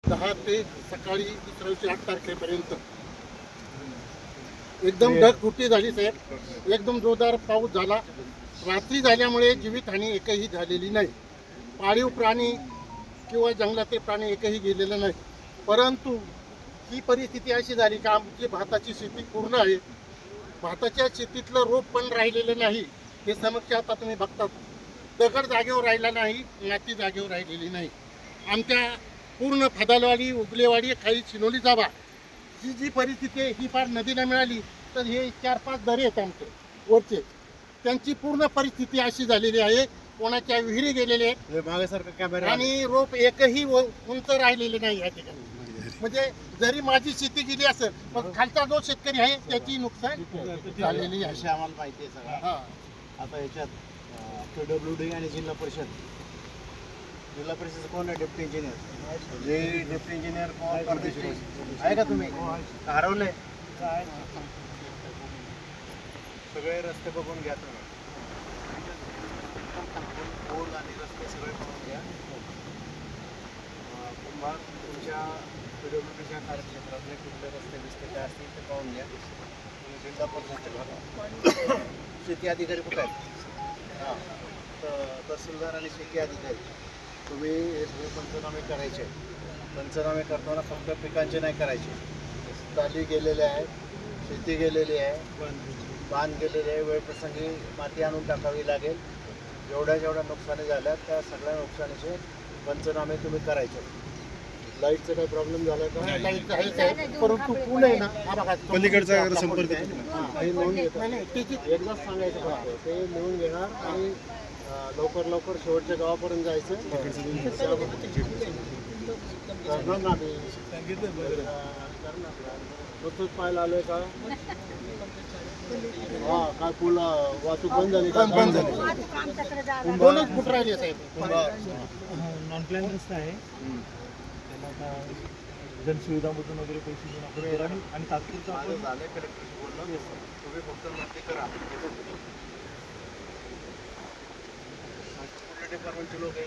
10 ते सकाळी दुसऱ्या दिवशी 8 तारखेपर्यंत एकदम ढगफुटी झाली साहेब. एकदम जोरदार पाऊस झाला. रात्री झाल्यामुळे जीवितहानी एकही झालेली नाही. पाळीव प्राणी किंवा जंगलातील प्राणी एकही गेलेलं नाही. परंतु ही परिस्थिती अशी झाली का आमची भाताची शेती पूर्ण आहे. भाताच्या शेतीतलं रोप पण राहिलेलं नाही. हे समक्ष आता तुम्ही बघतात. दगड जागेवर राहिला नाही, माती जागेवर राहिलेली नाही. आमच्या पूर्ण फदालवाडी, उगलेवाडी, काही चिनोली जावा ही जी परिस्थिती आहे ही फार नदीला मिळाली तर हे 4-5 दरे आहेत आमचे वरचे. त्यांची पूर्ण परिस्थिती अशी झालेली आहे. कोणाच्या विहिरी गेलेले आहेत आणि रोप एकही उंच राहिलेले नाही या ठिकाणी. म्हणजे जरी माझी शेती गेली असेल पण खालचा जो शेतकरी आहे त्याची नुकसान झालेली आहे. अशी आम्हाला माहिती आहे सगळं. आता याच्यात PWD आणि जिल्हा परिषद कोण आहे? डेप्टी इंजिनियर जे डेप्टी इंजिनियर कोण परदेशी आहे का तुम्ही? हरवले सगळे रस्ते बघून घ्या तुम्ही. रोड आणि रस्ते सगळे बघून घ्या. कुंभार तुमच्या PWDच्या कार्यक्षेत्रातले कुठले रस्ते बिस्ते काय असतील ते पाहून घ्या. तुम्ही जिल्हा परिषदेचे शेती अधिकारी कुठे आहेत? हां, तहसीलदार आणि शेती अधिकारी तुम्ही हे सगळे पंचनामे करायचे. पंचनामे करताना फक्त पिकांचे नाही करायचे. चाली गेलेले आहेत, शेती गेलेली आहे, बांध गेलेले आहे. वेळप्रसंगी माती आणून टाकावी लागेल. जेवढ्या नुकसानी झाल्या त्या सगळ्या नुकसानीचे पंचनामे तुम्ही करायचे. लाईटचा काही प्रॉब्लेम झाला का? लाईट आहे साहेब, परंतु पूल आहे ना हा बघा पलीकडचा संपर्क आहे. हे लिहून घेतलं एकदाच सांगायचं फक्त ते लिहून घेणार आणि लवकर शेवटच्या गावापर्यंत जायचं. करणार ना मी नुकतंच पाहायला आलोय का? हा, काय पूल वाहतूक बंद झाली का? बंद झाली. दोनच फूट राहिले साहेब. नॉन प्लॅन रस्ता आहे. त्याला आता जनसुविधामधून वगैरे पैसे देऊन आपण आणि तात्पुरतं आपण झाले. कलेक्टरशी बोललो. तुम्ही फक्त माहिती करा. डिपार्टमेंटचे लोक आहे